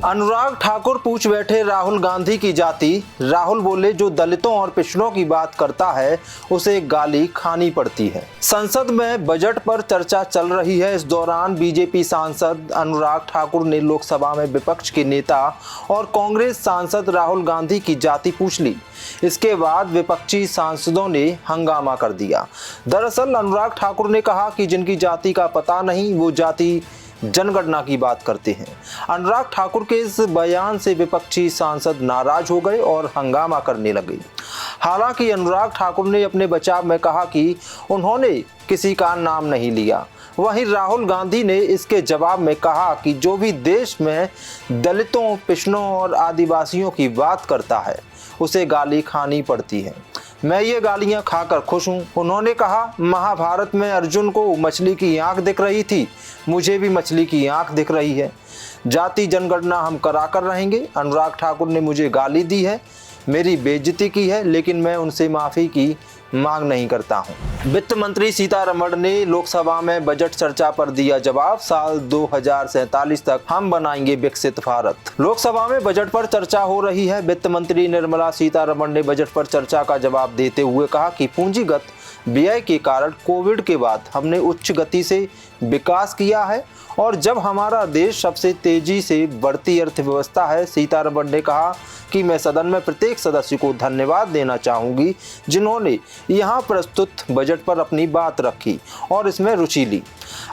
अनुराग ठाकुर पूछ बैठे राहुल गांधी की जाति। राहुल बोले जो दलितों और पिछड़ों की बात करता है उसे गाली खानी पड़ती है। संसद में बजट पर चर्चा चल रही है। इस दौरान बीजेपी सांसद अनुराग ठाकुर ने लोकसभा में विपक्ष के नेता और कांग्रेस सांसद राहुल गांधी की जाति पूछ ली। इसके बाद विपक्षी सांसदों ने हंगामा कर दिया। दरअसल अनुराग ठाकुर ने कहा कि जिनकी जाति का पता नहीं वो जाति जनगणना की बात करते हैं। अनुराग ठाकुर के इस बयान से विपक्षी सांसद नाराज हो गए और हंगामा करने लगे। हालांकि अनुराग ठाकुर ने अपने बचाव में कहा कि उन्होंने किसी का नाम नहीं लिया। वहीं राहुल गांधी ने इसके जवाब में कहा कि जो भी देश में दलितों, पिछड़ों और आदिवासियों की बात करता है उसे गाली खानी पड़ती है। मैं ये गालियां खाकर खुश हूँ। उन्होंने कहा महाभारत में अर्जुन को मछली की आंख दिख रही थी, मुझे भी मछली की आंख दिख रही है। जाति जनगणना हम करा कर रहेंगे। अनुराग ठाकुर ने मुझे गाली दी है, मेरी बेइज्जती की है, लेकिन मैं उनसे माफ़ी की मांग नहीं करता हूं। वित्त मंत्री सीतारमण ने लोकसभा में बजट चर्चा पर दिया जवाब। साल 2047 तक हम बनाएंगे विकसित भारत। लोकसभा में बजट पर चर्चा हो रही है। वित्त मंत्री निर्मला सीतारमण ने बजट पर चर्चा का जवाब देते हुए कहा कि पूंजीगत व्यय के कारण कोविड के बाद हमने उच्च गति से विकास किया है और जब हमारा देश सबसे तेजी से बढ़ती अर्थव्यवस्था है। सीतारमण ने कहा कि मैं सदन में प्रत्येक सदस्य को धन्यवाद देना चाहूंगी जिन्होंने यहां प्रस्तुत बजट पर अपनी बात रखी और इसमें रुचि ली।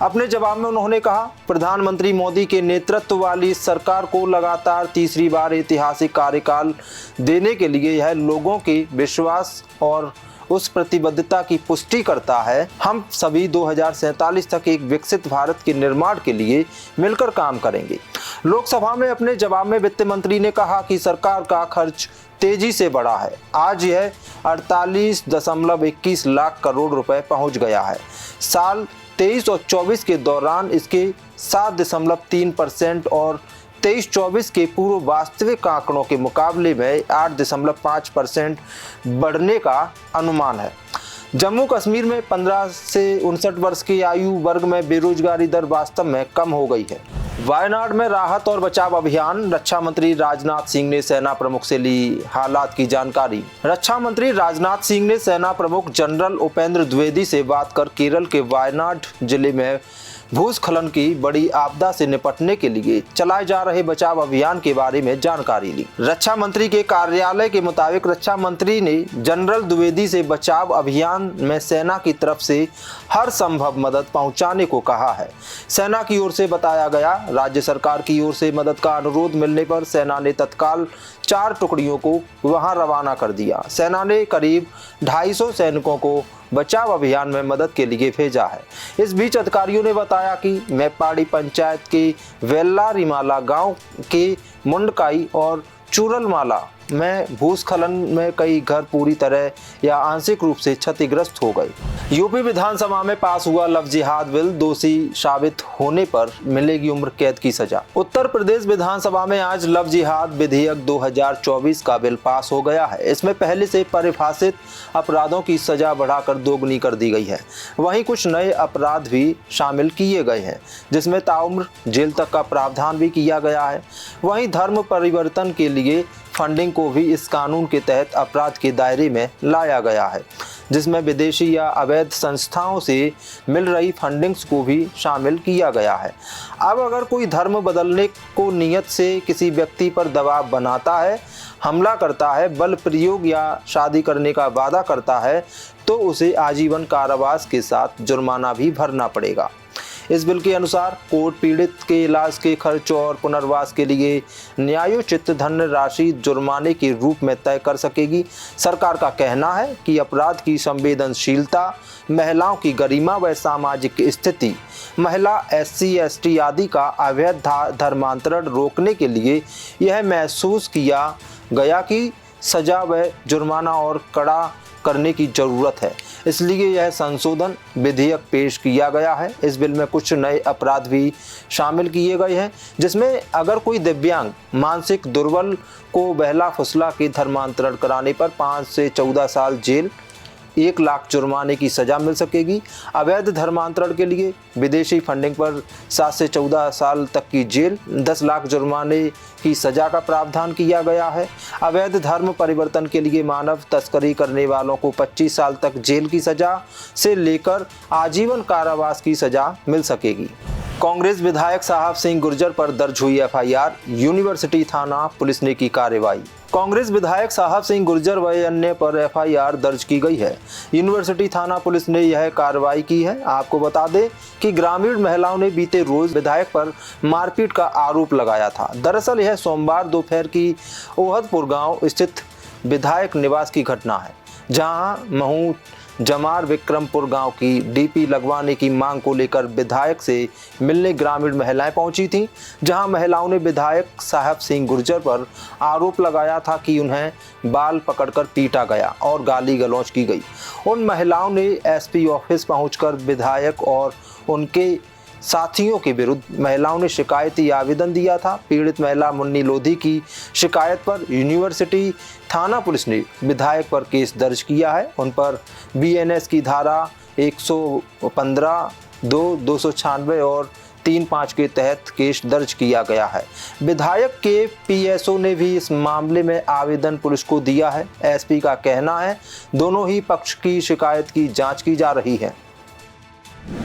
अपने जवाब में उन्होंने कहा प्रधानमंत्री मोदी के नेतृत्व वाली सरकार को लगातार तीसरी बार ऐतिहासिक कार्यकाल देने के लिए यह लोगों के विश्वास और उस प्रतिबद्धता की पुष्टि करता है। हम सभी 2047 तक एक विकसित भारत के निर्माण के लिए मिलकर काम करेंगे। लोकसभा में अपने जवाब में वित्त मंत्री ने कहा कि सरकार का खर्च तेजी से बढ़ा है। आज यह 48.21 लाख करोड़ रुपए पहुंच गया है। साल 23 और 24 के दौरान इसके 7.3% और 23-24 के पूर्व वास्तविक आंकड़ों के मुकाबले में 8.5% बढ़ने का अनुमान है। जम्मू कश्मीर में 15 से 59 वर्ष की आयु वर्ग में बेरोजगारी दर वास्तव में कम हो गई है। वायनाड में राहत और बचाव अभियान। रक्षा मंत्री राजनाथ सिंह ने सेना प्रमुख से ली हालात की जानकारी। रक्षा मंत्री राजनाथ सिंह ने सेना प्रमुख जनरल उपेंद्र द्विवेदी से बात कर केरल के वायनाड जिले में भूस्खलन की बड़ी आपदा से निपटने के लिए चलाए जा रहे बचाव अभियान के बारे में जानकारी ली। रक्षा मंत्री के कार्यालय के मुताबिक रक्षा मंत्री ने जनरल द्विवेदी से बचाव अभियान में सेना की तरफ से हर संभव मदद पहुंचाने को कहा है। सेना की ओर से बताया गया, राज्य सरकार की ओर से मदद का अनुरोध मिलने पर सेना ने तत्काल 4 टुकड़ियों को वहां रवाना कर दिया। सेना ने करीब 250 सैनिकों को बचाव अभियान में मदद के लिए भेजा है। इस बीच अधिकारियों ने बताया कि मैपाड़ी पंचायत के वेल्लारीमाला गांव के मुंडकाई और चूरलमाला में भूस्खलन में कई घर पूरी तरह या आंशिक रूप से क्षतिग्रस्त हो गए। यूपी विधानसभा में पास हुआ लव जिहाद बिल। दोषी साबित होने पर मिलेगी उम्र कैद की सजा। उत्तर प्रदेश विधानसभा में आज लव जिहाद विधेयक 2024 का बिल पास हो गया है। इसमें पहले से परिभाषित अपराधों की सजा बढ़ाकर दोगुनी कर दी गई है। वहीं कुछ नए अपराध भी शामिल किए गए हैं जिसमें ताउम्र जेल तक का प्रावधान भी किया गया है। वहीं धर्म परिवर्तन के लिए फंडिंग को भी इस कानून के तहत अपराध के दायरे में लाया गया है, जिसमें विदेशी या अवैध संस्थाओं से मिल रही फंडिंग्स को भी शामिल किया गया है। अब अगर कोई धर्म बदलने को नियत से किसी व्यक्ति पर दबाव बनाता है, हमला करता है, बल प्रयोग या शादी करने का वादा करता है तो उसे आजीवन कारावास के साथ जुर्माना भी भरना पड़ेगा। इस बिल के अनुसार कोर्ट पीड़ित के इलाज के खर्च और पुनर्वास के लिए न्यायोचित धनराशि जुर्माने के रूप में तय कर सकेगी। सरकार का कहना है कि अपराध की संवेदनशीलता, महिलाओं की गरिमा व सामाजिक स्थिति, महिला SC ST आदि का अवैध धर्मांतरण रोकने के लिए यह महसूस किया गया कि सजा व जुर्माना और कड़ा करने की जरूरत है, इसलिए यह संशोधन विधेयक पेश किया गया है। इस बिल में कुछ नए अपराध भी शामिल किए गए हैं, जिसमें अगर कोई दिव्यांग, मानसिक दुर्बल को बहला फुसला के धर्मांतरण कराने पर 5 से 14 साल जेल 1 लाख जुर्माने की सजा मिल सकेगी। अवैध धर्मांतरण के लिए विदेशी फंडिंग पर 7 से 14 साल तक की जेल, 10 लाख जुर्माने की सजा का प्रावधान किया गया है। अवैध धर्म परिवर्तन के लिए मानव तस्करी करने वालों को 25 साल तक जेल की सजा से लेकर आजीवन कारावास की सजा मिल सकेगी। कांग्रेस विधायक साहब सिंह गुर्जर पर दर्ज हुई एफआईआर, यूनिवर्सिटी थाना पुलिस ने की कार्रवाई। कांग्रेस विधायक साहब सिंह गुर्जर व अन्य पर एफआईआर दर्ज की गई है। यूनिवर्सिटी थाना पुलिस ने यह कार्रवाई की है। आपको बता दें कि ग्रामीण महिलाओं ने बीते रोज विधायक पर मारपीट का आरोप लगाया था। दरअसल यह सोमवार दोपहर की ओहदपुर गांव स्थित विधायक निवास की घटना है, जहां महू जमार विक्रमपुर गांव की डीपी लगवाने की मांग को लेकर विधायक से मिलने ग्रामीण महिलाएं पहुंची थीं, जहां महिलाओं ने विधायक साहब सिंह गुर्जर पर आरोप लगाया था कि उन्हें बाल पकड़कर पीटा गया और गाली गलौज की गई। उन महिलाओं ने एसपी ऑफिस पहुंचकर विधायक और उनके साथियों के विरुद्ध महिलाओं ने शिकायती आवेदन दिया था। पीड़ित महिला मुन्नी लोधी की शिकायत पर यूनिवर्सिटी थाना पुलिस ने विधायक पर केस दर्ज किया है। उन पर बीएनएस की धारा 115, 296 और 35 के तहत केस दर्ज किया गया है। विधायक के पीएसओ ने भी इस मामले में आवेदन पुलिस को दिया है। एसपी का कहना है दोनों ही पक्ष की शिकायत की जांच की जा रही है।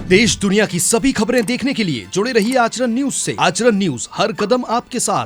देश दुनिया की सभी खबरें देखने के लिए जुड़े रहिए आचरण न्यूज से। आचरण न्यूज, हर कदम आपके साथ।